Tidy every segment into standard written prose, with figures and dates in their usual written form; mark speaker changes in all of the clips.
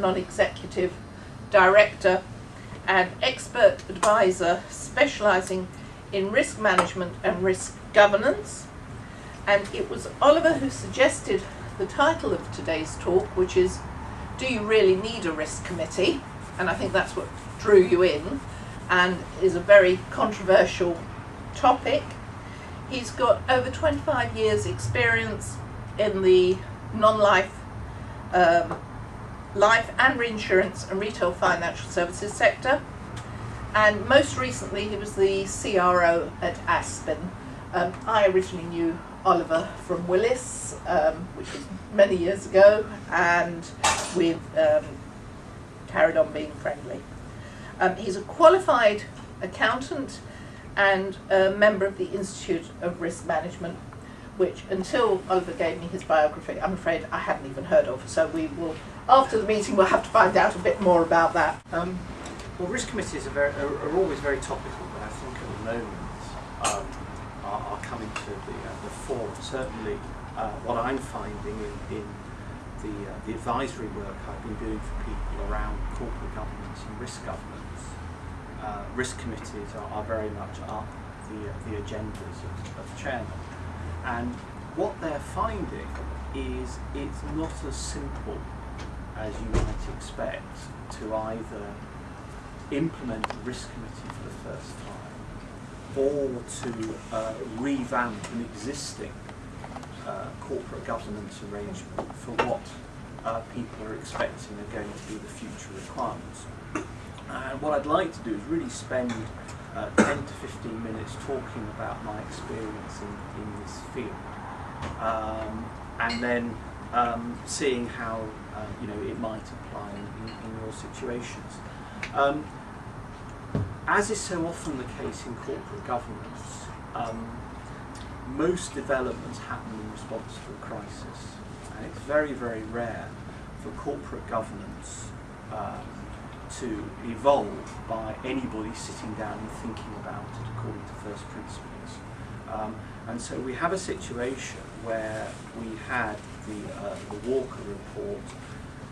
Speaker 1: non-executive director and expert advisor specialising in risk management and risk governance. And it was Oliver who suggested the title of today's talk, which is, Do You Really Need a Risk Committee? And I think that's what drew you in, and is a very controversial topic. He's got over 25 years experience in the non-life, life and reinsurance and retail financial services sector. And most recently he was the CRO at Aspen. I originally knew Oliver from Willis, which was many years ago, and we've carried on being friendly. He's a qualified accountant and a member of the Institute of Risk Management, which until Oliver gave me his biography, I'm afraid I hadn't even heard of. So we will, after the meeting, we'll have to find out a bit more about that.
Speaker 2: Well, risk committees are always very topical, but I think at the moment are coming to the fore. Certainly, what I'm finding in the advisory work I've been doing for people around corporate governance and risk governance, risk committees are very much up the agendas of chairmen. And what they're finding is it's not as simple as you might expect to either implement a risk committee for the first time or to revamp an existing corporate governance arrangement for what people are expecting are going to be the future requirements. And what I'd like to do is really spend 10 to 15 minutes talking about my experience in this field, and then seeing how it might apply in your situations. As is so often the case in corporate governance, most developments happen in response to a crisis, and it's very, very rare for corporate governance to evolve by anybody sitting down and thinking about it according to first principles. And so we have a situation where we had the Walker report,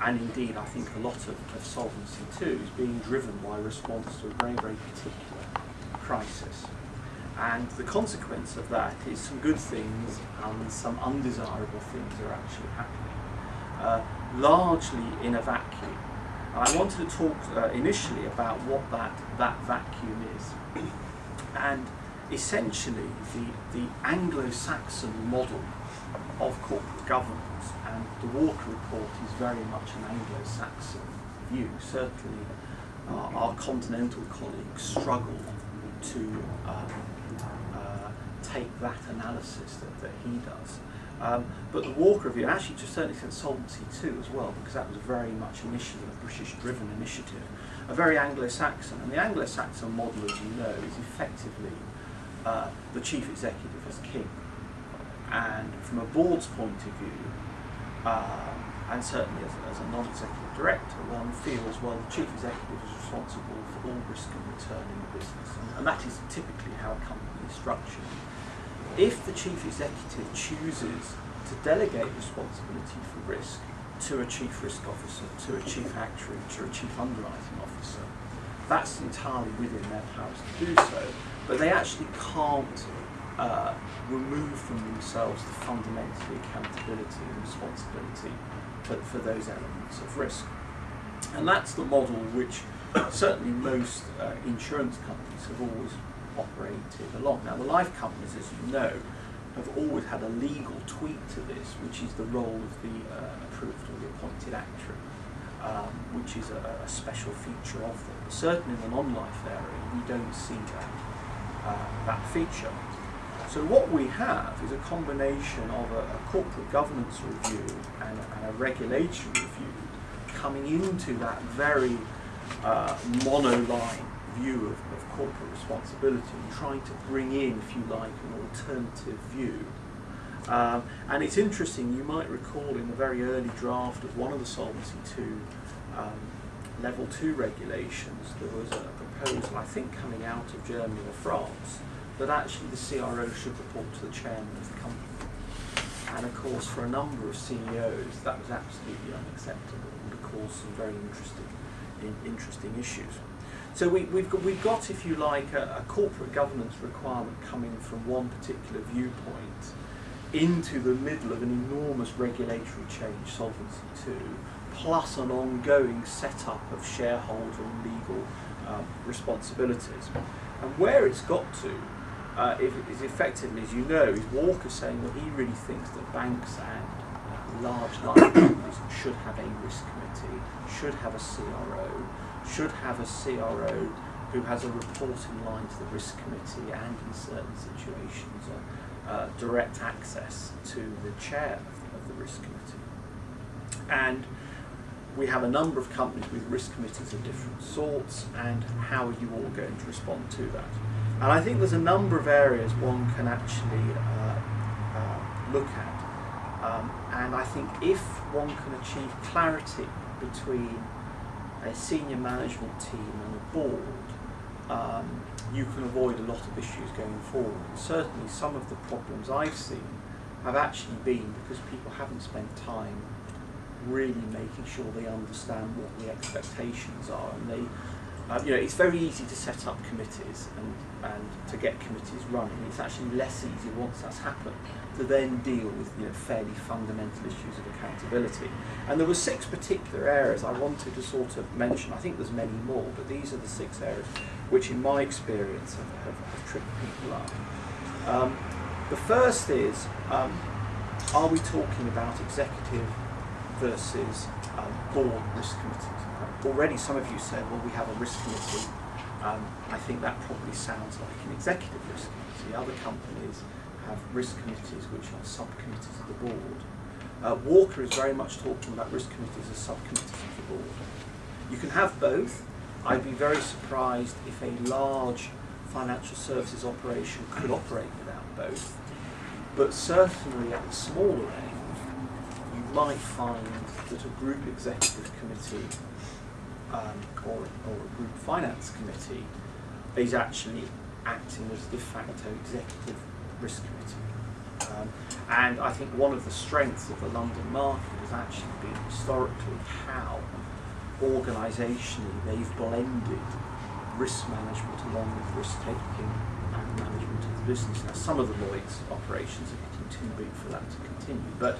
Speaker 2: and indeed I think a lot of Solvency II is being driven by a response to a very, very particular crisis. And the consequence of that is some good things and some undesirable things are actually happening, largely in a vacuum. I wanted to talk initially about what that vacuum is. And essentially the Anglo-Saxon model of corporate governance, and the Walker report is very much an Anglo-Saxon view. Certainly our continental colleagues struggle to take that analysis that he does. But the Walker review, actually to a certain extent Solvency II as well, because that was very much initially a British-driven initiative, a very Anglo-Saxon. And the Anglo-Saxon model, as you know, is effectively the chief executive as king. And from a board's point of view, and certainly as a non-executive director, one feels, well, the chief executive is responsible for all risk and return in the business. And that is typically how a company is structured. If the chief executive chooses to delegate responsibility for risk to a chief risk officer, to a chief actuary, to a chief underwriting officer, that's entirely within their powers to do so, but they actually can't remove from themselves the fundamental accountability and responsibility for those elements of risk. And that's the model which certainly most insurance companies have always operated along. Now the life companies, as you know, have always had a legal tweak to this, which is the role of the approved or the appointed actuary, which is a special feature of them. But certainly in the non-life area, we don't see that feature. So what we have is a combination of a corporate governance review and a regulatory review coming into that very monoline view of corporate responsibility and trying to bring in, if you like, an alternative view. And it's interesting, you might recall in the very early draft of one of the Solvency II Level 2 regulations, there was a proposal, I think coming out of Germany or France, that actually the CRO should report to the chairman of the company. And of course, for a number of CEOs, that was absolutely unacceptable. And of cause some very interesting issues. So we've got, if you like, a corporate governance requirement coming from one particular viewpoint into the middle of an enormous regulatory change, Solvency II, plus an ongoing setup of shareholder and legal responsibilities. And where it's got to is effectively, as you know, is Walker saying that he really thinks that banks and large line companies should have a risk committee, should have a CRO, should have a CRO who has a reporting line to the risk committee and in certain situations direct access to the chair of the risk committee. And we have a number of companies with risk committees of different sorts, and how are you all going to respond to that? And I think there's a number of areas one can actually look at. And I think if one can achieve clarity between a senior management team and a board, you can avoid a lot of issues going forward. And certainly some of the problems I've seen have actually been because people haven't spent time really making sure they understand what the expectations are, and they, it's very easy to set up committees and to get committees running. It's actually less easy once that's happened to then deal with fairly fundamental issues of accountability. And there were 6 particular areas I wanted to sort of mention. I think there's many more, but these are the 6 areas which, in my experience, have tripped people up. The first is, are we talking about executive versus board risk committees? Already some of you said, well, we have a risk committee. I think that probably sounds like an executive risk committee. Other companies have risk committees which are subcommittees of the board. Walker is very much talking about risk committees as subcommittees of the board. You can have both. I'd be very surprised if a large financial services operation could operate without both. But certainly at the smaller end, you might find that a group executive committee or a group finance committee is actually acting as de facto executive risk committee. And I think one of the strengths of the London market has actually been historically how organisationally they've blended risk management along with risk taking and management of the business. Now some of the Lloyd's operations are getting too big for that to continue, but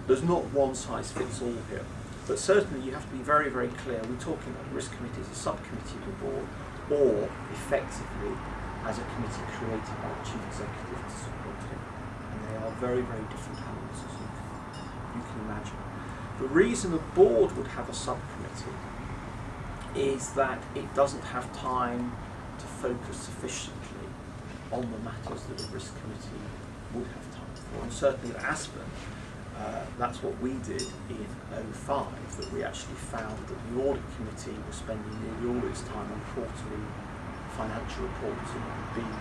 Speaker 2: there's not one size fits all here. But certainly you have to be very, very clear. We're talking about risk committees as a subcommittee of the board, or effectively as a committee created by the chief executive to support him. And they are very, very different animals, as you can imagine. The reason a board would have a subcommittee is that it doesn't have time to focus sufficiently on the matters that a risk committee would have time for. And certainly at Aspen, that's what we did in 2005, that we actually found that the audit committee was spending nearly all its time on quarterly financial reporting and being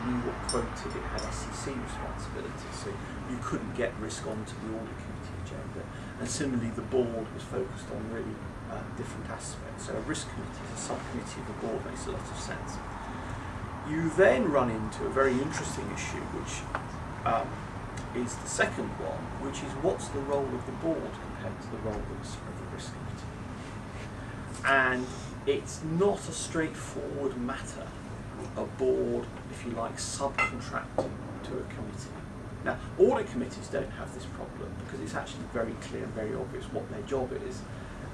Speaker 2: knew what quoted, it had SEC responsibility, so you couldn't get risk onto the audit committee agenda. And similarly the board was focused on really different aspects. So a risk committee as a subcommittee of the board makes a lot of sense. You then run into a very interesting issue, which is the second one, which is what's the role of the board compared to the role of the risk committee. And it's not a straightforward matter, a board, if you like, subcontracting to a committee. Now, audit committees don't have this problem because it's actually very clear and very obvious what their job is,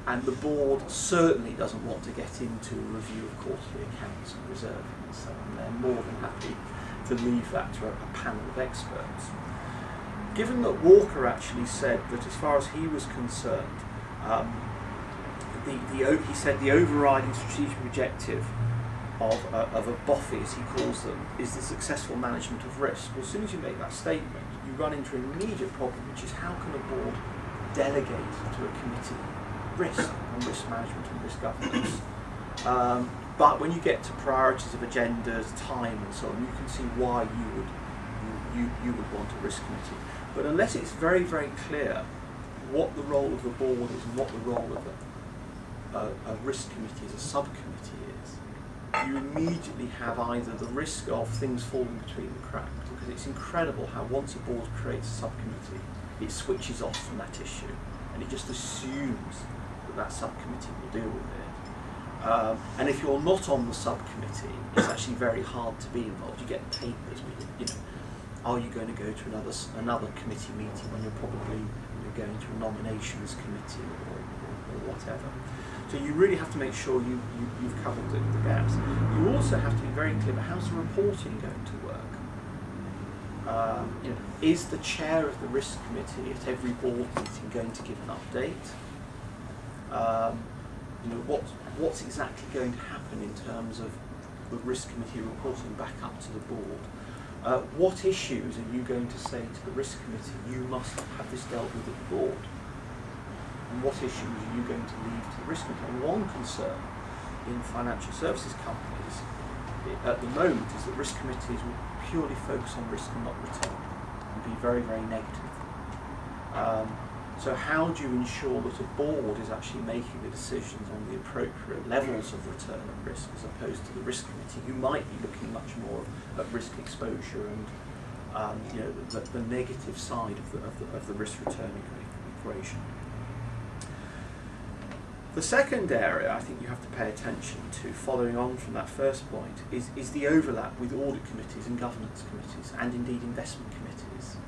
Speaker 2: and the board certainly doesn't want to get into a review of quarterly accounts and reserving and so on. They're more than happy to leave that to a panel of experts. Given that Walker actually said that as far as he was concerned, he said the overriding strategic objective of a BOFI, as he calls them, is the successful management of risk. Well, as soon as you make that statement, you run into an immediate problem, which is how can a board delegate to a committee risk and risk management and risk governance? But when you get to priorities of agendas, time and so on, you can see why you would want a risk committee. But unless it's very, very clear what the role of the board is and what the role of a risk committee as a subcommittee is, you immediately have either the risk of things falling between the cracks, because it's incredible how once a board creates a subcommittee, it switches off from that issue and it just assumes that that subcommittee will deal with it. And if you're not on the subcommittee, it's actually very hard to be involved. You get papers, are you going to go to another committee meeting when you're probably going to a nominations committee or whatever. So you really have to make sure you've covered the gaps. You also have to be very clear about how's the reporting going to work. Is the chair of the risk committee at every board meeting going to give an update? What's exactly going to happen in terms of the risk committee reporting back up to the board? What issues are you going to say to the risk committee, you must have this dealt with at the board? And what issues are you going to leave to the risk committee? And one concern in financial services companies at the moment is that risk committees will purely focus on risk and not return and be very, very negative. So how do you ensure that a board is actually making the decisions on the appropriate levels of return and risk, as opposed to the risk committee, who might be looking much more at risk exposure and the negative side of the risk return equation. The second area I think you have to pay attention to, following on from that first point, is the overlap with audit committees and governance committees, and indeed investment committees.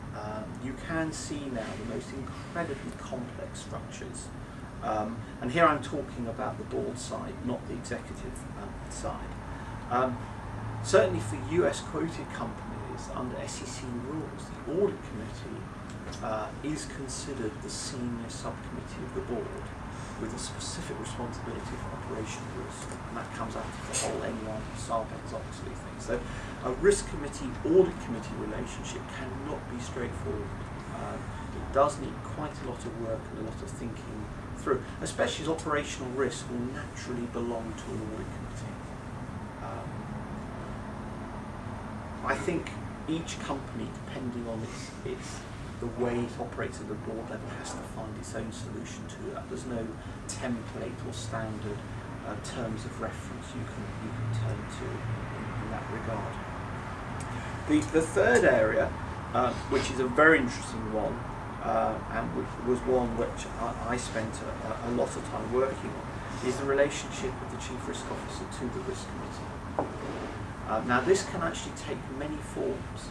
Speaker 2: You can see now the most incredibly complex structures, and here I'm talking about the board side, not the executive side. Certainly for US quoted companies, under SEC rules, the audit committee is considered the senior subcommittee of the board, with a specific responsibility for operational risk, and that comes out of the whole Enron, Sarbanes-Oxley thing. So a risk committee, audit committee relationship cannot be straightforward. It does need quite a lot of work and a lot of thinking through, especially as operational risk will naturally belong to an audit committee. I think each company, depending on the way it operates at the board level, has to find its own solution to that. There's no template or standard terms of reference you can turn to in that regard. The third area, which is a very interesting one, and which was one which I spent a lot of time working on, is the relationship of the Chief Risk Officer to the Risk Committee. Now this can actually take many forms.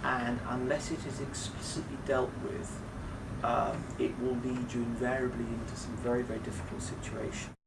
Speaker 2: And unless it is explicitly dealt with, it will lead you invariably into some very, very difficult situations.